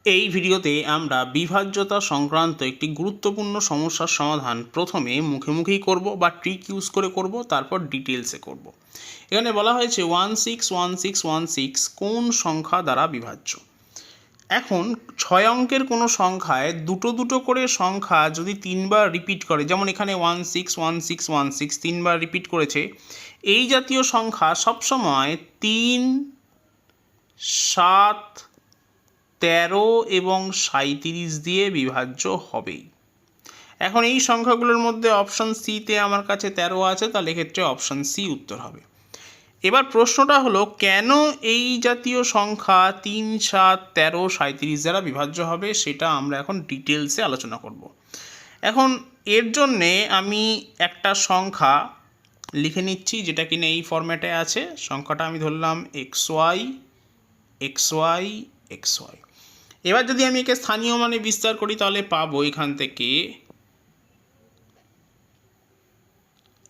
এই ভিডিওতে আমরা বিভাজ্যতা সংক্রান্ত একটি গুরুত্বপূর্ণ সমস্যার সমাধান প্রথমে মুখে মুখেই করব বা ট্রিক ইউজ করে করব, তারপর ডিটেলসে করব। এখানে বলা হয়েছে 161616 কোন সংখ্যা দ্বারা বিভাজ্য। এখন 6 অঙ্কের কোনো সংখ্যায় দুটো দুটো করে সংখ্যা যদি তিনবার রিপিট করে, যেমন এখানে 161616 তিনবার রিপিট করেছে, এই জাতীয় সংখ্যা সবসময় 3, 7, 13 এবং 37 দিয়ে বিভাজ্য হবেই। এখন এই সংখ্যাগুলোর মধ্যে অপশান সিতে আমার কাছে 13 আছে, তাহলে এক্ষেত্রে অপশান সি উত্তর হবে। এবার প্রশ্নটা হলো, কেন এই জাতীয় সংখ্যা 3, 7, 13, 37 দ্বারা বিভাজ্য হবে, সেটা আমরা এখন ডিটেলসে আলোচনা করব। এখন এর জন্যে আমি একটা সংখ্যা লিখে নিচ্ছি, যেটা কিনা এই ফরম্যাটে আছে। সংখ্যাটা আমি ধরলাম xy xy xy। এবার যদি আমি একে স্থানীয় মানে বিস্তার করি, তাহলে পাবো এখান থেকে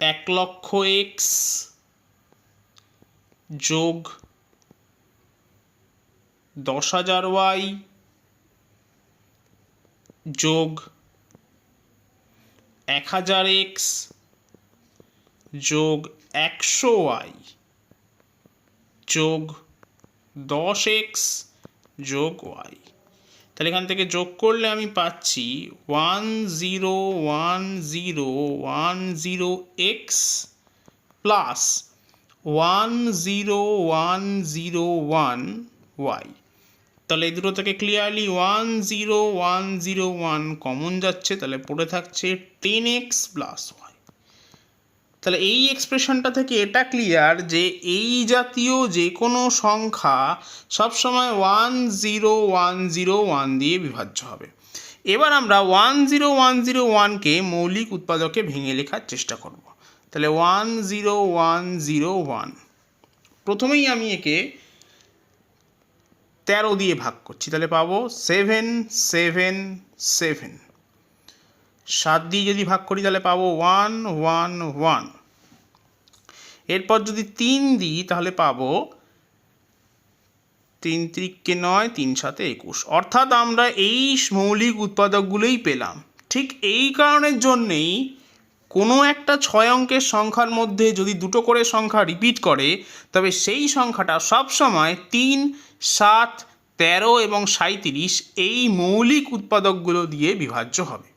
1,00,000 x যোগ 10,000 y যোগ 1,000 x যোগ 100 y যোগ 10 x যোগ y। তাহলে এখান থেকে যোগ করলে আমি পাচ্ছি 101010x প্লাস 10101y। তাহলে এই দুটো থেকে ক্লিয়ারলি 10101 কমন যাচ্ছে, তাহলে পড়ে থাকছে 10x প্লাস y। তাহলে এই এক্সপ্রেশনটা থেকে এটা ক্লিয়ার যে এই জাতীয় যে কোনো সংখ্যা সবসময় 10101 দিয়ে বিভাজ্য হবে। এবার আমরা 10101কে মৌলিক উৎপাদকে ভেঙে লেখার চেষ্টা করব। তাহলে 10101, প্রথমেই আমি একে 13 দিয়ে ভাগ করছি, তাহলে পাবো 777। 7 দিয়ে যদি ভাগ করি তাহলে পাবো 111। এরপর যদি 3 দিই তাহলে পাবো 3 3 9, 3 7 21। অর্থাৎ আমরা এই মৌলিক উৎপাদকগুলোই পেলাম। ঠিক এই কারণের জন্যেই কোনো একটা 6 অঙ্কের সংখ্যার মধ্যে যদি দুটো করে সংখ্যা রিপিট করে, তবে সেই সংখ্যাটা সবসময় 3, 7, 13 এবং 37 এই মৌলিক উৎপাদকগুলো দিয়ে বিভাজ্য হবে।